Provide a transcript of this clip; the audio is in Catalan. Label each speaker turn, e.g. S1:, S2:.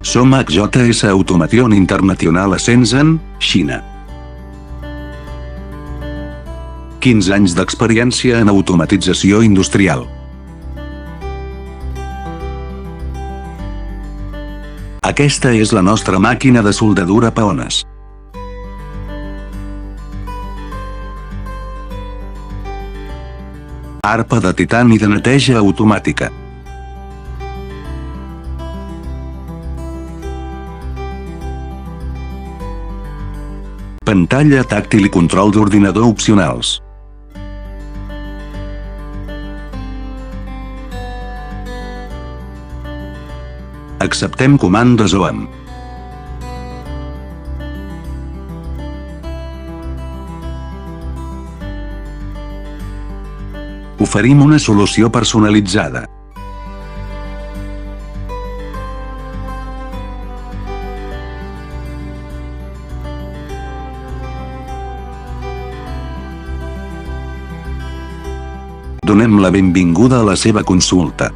S1: Som HJS Automation International a Shenzhen, Xina. 15 anys d'experiència en automatització industrial. Aquesta és la nostra màquina de soldadura paones. Arpa de titani de neteja automàtica. Pantalla tàctil i control d'ordinador opcionals. Acceptem comandes OEM. Oferim una solució personalitzada. Donem la benvinguda a la seva consulta.